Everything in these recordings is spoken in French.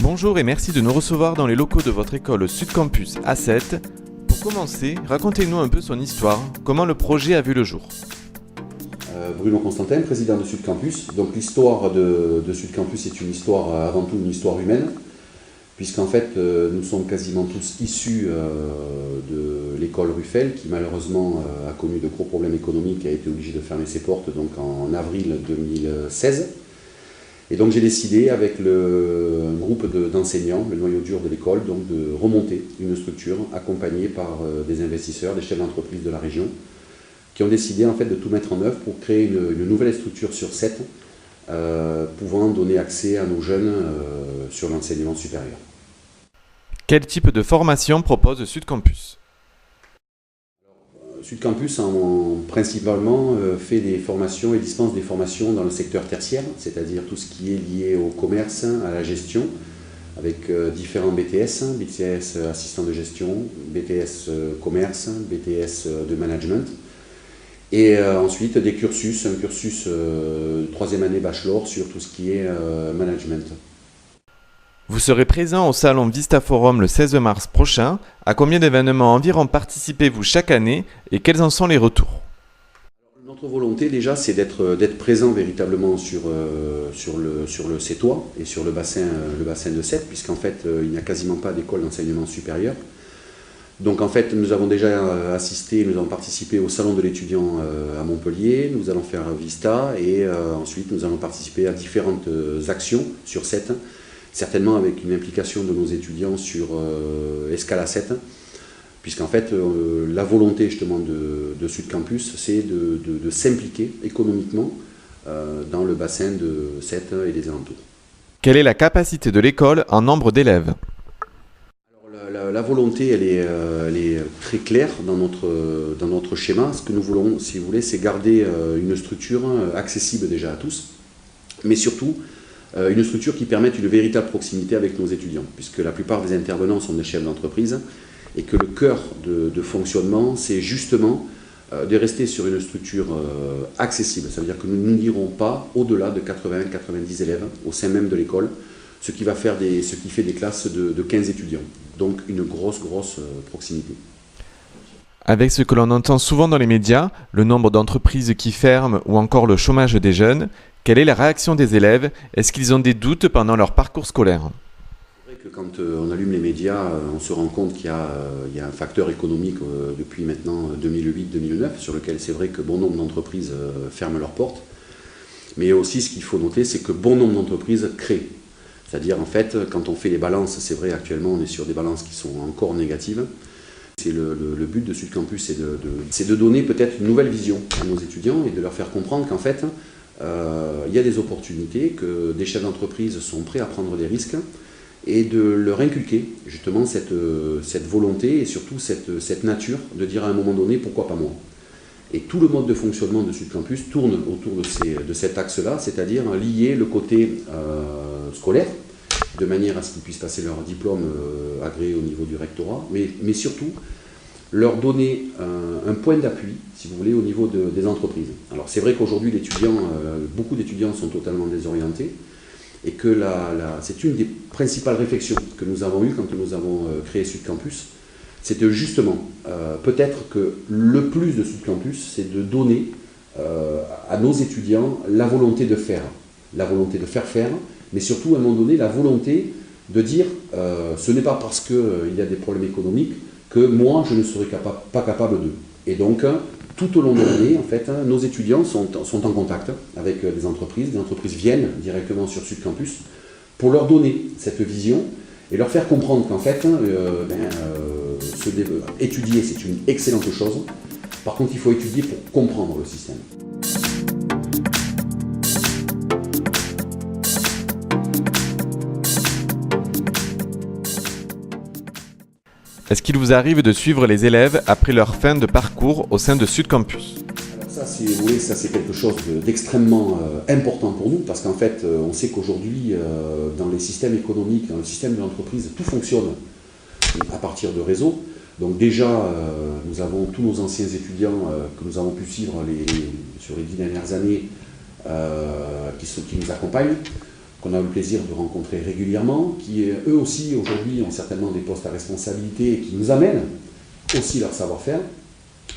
Bonjour et merci de nous recevoir dans les locaux de votre école Sud Campus A7. Pour commencer, racontez-nous un peu son histoire, comment le projet a vu le jour. Bruno Constantin, président de Sud Campus. Donc l'histoire de Sud Campus est une histoire, avant tout une histoire humaine, puisqu'en fait nous sommes quasiment tous issus de l'école Ruffel, qui malheureusement a connu de gros problèmes économiques et a été obligée de fermer ses portes donc en avril 2016. Et donc j'ai décidé avec un groupe d'enseignants, le noyau dur de l'école, donc de remonter une structure accompagnée par des investisseurs, des chefs d'entreprise de la région, qui ont décidé en fait de tout mettre en œuvre pour créer une nouvelle structure sur 7, pouvant donner accès à nos jeunes sur l'enseignement supérieur. Quel type de formation propose Sud Campus ? Sud Campus principalement fait des formations et dispense des formations dans le secteur tertiaire, c'est-à-dire tout ce qui est lié au commerce, à la gestion, avec différents BTS, BTS assistant de gestion, BTS commerce, BTS de management, et ensuite des cursus, un cursus troisième année bachelor sur tout ce qui est management. Vous serez présent au salon Vista Forum le 16 mars prochain. À combien d'événements environ participez-vous chaque année et quels en sont les retours ? Notre volonté déjà c'est d'être présent véritablement sur le Sétois et sur le bassin de Sète, puisqu'en fait il n'y a quasiment pas d'école d'enseignement supérieur. Donc en fait nous avons déjà nous avons participé au salon de l'étudiant à Montpellier, nous allons faire Vista et ensuite nous allons participer à différentes actions sur Sète, certainement avec une implication de nos étudiants sur Escala 7, puisqu'en fait la volonté justement de Sud Campus c'est de s'impliquer économiquement dans le bassin de Sète et des alentours. Quelle est la capacité de l'école en nombre d'élèves ? Alors, la volonté elle est très claire dans notre schéma. Ce que nous voulons, si vous voulez, c'est garder une structure accessible déjà à tous, mais surtout une structure qui permette une véritable proximité avec nos étudiants, puisque la plupart des intervenants sont des chefs d'entreprise, et que le cœur de fonctionnement, c'est justement de rester sur une structure accessible. Ça veut dire que nous n'irons pas au-delà de 80-90 élèves au sein même de l'école, ce qui fait des classes de 15 étudiants. Donc une grosse proximité. Avec ce que l'on entend souvent dans les médias, le nombre d'entreprises qui ferment ou encore le chômage des jeunes, quelle est la réaction des élèves ? Est-ce qu'ils ont des doutes pendant leur parcours scolaire ? C'est vrai que quand on allume les médias, on se rend compte qu'il y a un facteur économique depuis maintenant 2008-2009, sur lequel c'est vrai que bon nombre d'entreprises ferment leurs portes. Mais aussi ce qu'il faut noter, c'est que bon nombre d'entreprises créent. C'est-à-dire en fait, quand on fait les balances, c'est vrai actuellement on est sur des balances qui sont encore négatives. C'est le but de Sud Campus, c'est de donner peut-être une nouvelle vision à nos étudiants et de leur faire comprendre qu'en fait, il y a des opportunités, que des chefs d'entreprise sont prêts à prendre des risques et de leur inculquer justement cette volonté et surtout cette nature de dire à un moment donné pourquoi pas moi. Et tout le mode de fonctionnement de Sud Campus tourne autour de cet axe-là, c'est-à-dire lier le côté scolaire, de manière à ce qu'ils puissent passer leur diplôme agréé au niveau du rectorat, mais surtout leur donner un point d'appui, si vous voulez, au niveau des entreprises. Alors c'est vrai qu'aujourd'hui, beaucoup d'étudiants sont totalement désorientés, et que c'est une des principales réflexions que nous avons eues quand nous avons créé Sud Campus. C'était justement, peut-être que le plus de Sud Campus, c'est de donner à nos étudiants la volonté de faire faire, mais surtout à un moment donné la volonté de dire ce n'est pas parce qu'il y a des problèmes économiques que moi je ne serai pas capable d'eux. Et donc tout au long de l'année, en fait, nos étudiants sont en contact avec des entreprises viennent directement sur Sud Campus pour leur donner cette vision et leur faire comprendre qu'en fait, étudier c'est une excellente chose. Par contre, il faut étudier pour comprendre le système. Est-ce qu'il vous arrive de suivre les élèves après leur fin de parcours au sein de Sud Campus ? Alors ça, si vous voulez, c'est quelque chose d'extrêmement important pour nous, parce qu'en fait, on sait qu'aujourd'hui, dans les systèmes économiques, dans le système de l'entreprise, tout fonctionne à partir de réseaux. Donc déjà, nous avons tous nos anciens étudiants que nous avons pu suivre sur les 10 dernières années qui nous accompagnent, qu'on a le plaisir de rencontrer régulièrement, qui eux aussi aujourd'hui ont certainement des postes à responsabilité et qui nous amènent aussi leur savoir-faire.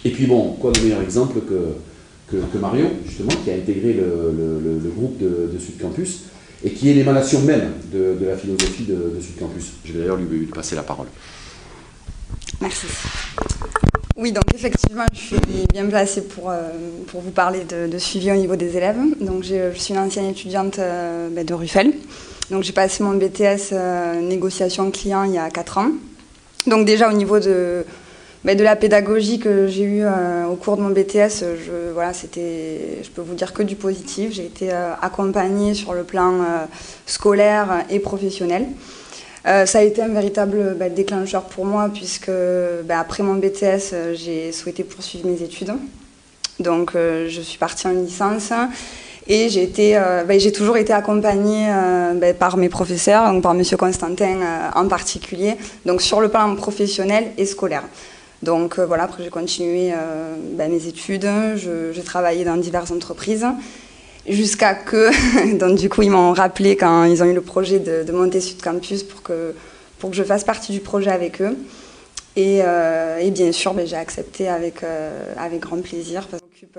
Et puis bon, quoi de meilleur exemple que Marion, justement, qui a intégré le groupe de Sud Campus et qui est l'émanation même de la philosophie de Sud Campus. Je vais d'ailleurs lui passer la parole. Merci. Oui, donc effectivement, je suis bien placée pour vous parler de suivi au niveau des élèves. Donc je suis une ancienne étudiante de Ruffel. Donc j'ai passé mon BTS négociation client il y a 4 ans. Donc déjà au niveau de la pédagogie que j'ai eue au cours de mon BTS, je peux vous dire que du positif. J'ai été accompagnée sur le plan scolaire et professionnel. Ça a été un véritable déclencheur pour moi puisque après mon BTS, j'ai souhaité poursuivre mes études. Donc je suis partie en licence et j'ai toujours été accompagnée par mes professeurs, donc par M. Constantin en particulier, donc sur le plan professionnel et scolaire. Donc après j'ai continué mes études, j'ai travaillé dans diverses entreprises. Jusqu'à que, donc du coup, ils m'ont rappelé quand ils ont eu le projet de monter Sud Campus pour que je fasse partie du projet avec eux. Et bien sûr, j'ai accepté avec grand plaisir parce qu'on s'occupe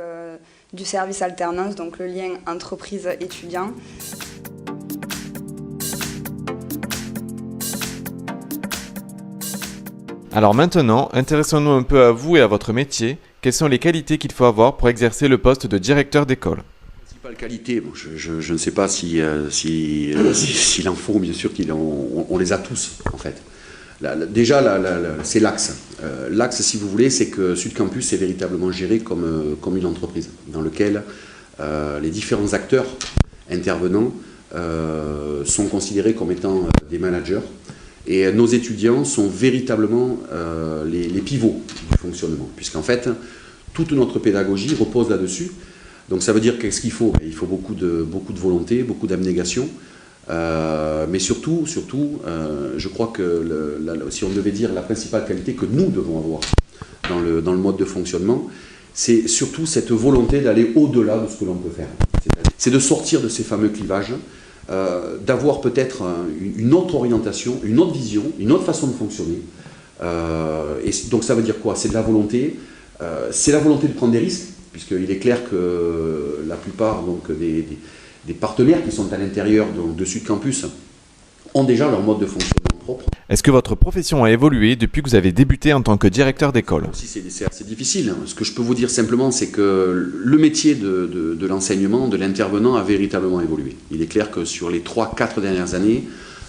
du service alternance, donc le lien entreprise-étudiant. Alors maintenant, intéressons-nous un peu à vous et à votre métier. Quelles sont les qualités qu'il faut avoir pour exercer le poste de directeur d'école ? Qualité, bon, je ne sais pas s'il en faut, bien sûr on les a tous en fait. Déjà, c'est l'axe. L'axe, si vous voulez, c'est que Sud Campus est véritablement géré comme une entreprise, dans lequel les différents acteurs intervenants sont considérés comme étant des managers. Et nos étudiants sont véritablement les pivots du fonctionnement, puisqu'en fait, toute notre pédagogie repose là-dessus. Donc ça veut dire qu'est-ce qu'il faut ? Il faut beaucoup de volonté, beaucoup d'abnégation, mais surtout, je crois que si on devait dire la principale qualité que nous devons avoir dans le mode de fonctionnement, c'est surtout cette volonté d'aller au-delà de ce que l'on peut faire. C'est de sortir de ces fameux clivages, d'avoir peut-être une autre orientation, une autre vision, une autre façon de fonctionner. Et donc ça veut dire quoi ? C'est de la volonté, c'est la volonté de prendre des risques, puisqu'il est clair que la plupart des partenaires qui sont à l'intérieur de Sud Campus ont déjà leur mode de fonctionnement propre. Est-ce que votre profession a évolué depuis que vous avez débuté en tant que directeur d'école ? C'est assez difficile. Ce que je peux vous dire simplement, c'est que le métier de l'enseignement, de l'intervenant a véritablement évolué. Il est clair que sur les 3-4 dernières années,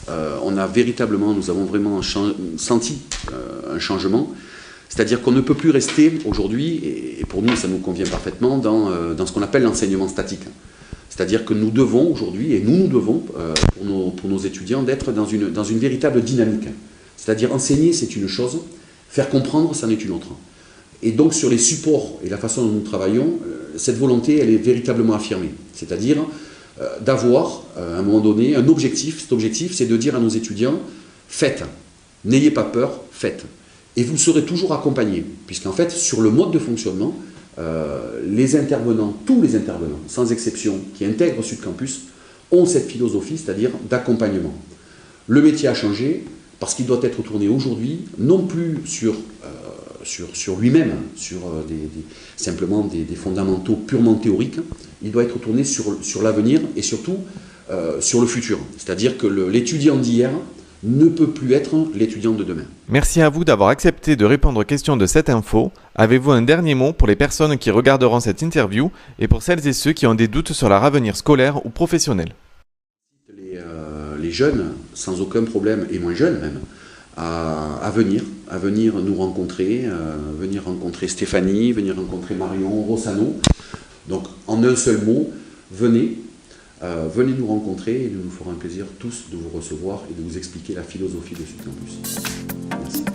nous avons vraiment senti un changement. C'est-à-dire qu'on ne peut plus rester aujourd'hui, et pour nous ça nous convient parfaitement, dans ce qu'on appelle l'enseignement statique. C'est-à-dire que nous devons aujourd'hui, et nous devons pour nos étudiants, d'être dans une véritable dynamique. C'est-à-dire enseigner c'est une chose, faire comprendre c'en est une autre. Et donc sur les supports et la façon dont nous travaillons, cette volonté elle est véritablement affirmée. C'est-à-dire d'avoir à un moment donné un objectif. Cet objectif c'est de dire à nos étudiants, faites, n'ayez pas peur, faites. Et vous serez toujours accompagné, puisqu'en fait, sur le mode de fonctionnement, les intervenants, tous les intervenants, sans exception, qui intègrent Sud Campus, ont cette philosophie, c'est-à-dire d'accompagnement. Le métier a changé, parce qu'il doit être tourné aujourd'hui, non plus sur lui-même, simplement des fondamentaux purement théoriques, il doit être tourné sur l'avenir et surtout sur le futur. C'est-à-dire que l'étudiant d'hier ne peut plus être l'étudiant de demain. Merci à vous d'avoir accepté de répondre aux questions de cette info. Avez-vous un dernier mot pour les personnes qui regarderont cette interview et pour celles et ceux qui ont des doutes sur leur avenir scolaire ou professionnel ? Les jeunes, sans aucun problème, et moins jeunes même, à venir nous rencontrer, venir rencontrer Stéphanie, venir rencontrer Marion, Rossano. Donc en un seul mot, venez nous rencontrer et nous nous ferons un plaisir tous de vous recevoir et de vous expliquer la philosophie de Sud Campus. Merci.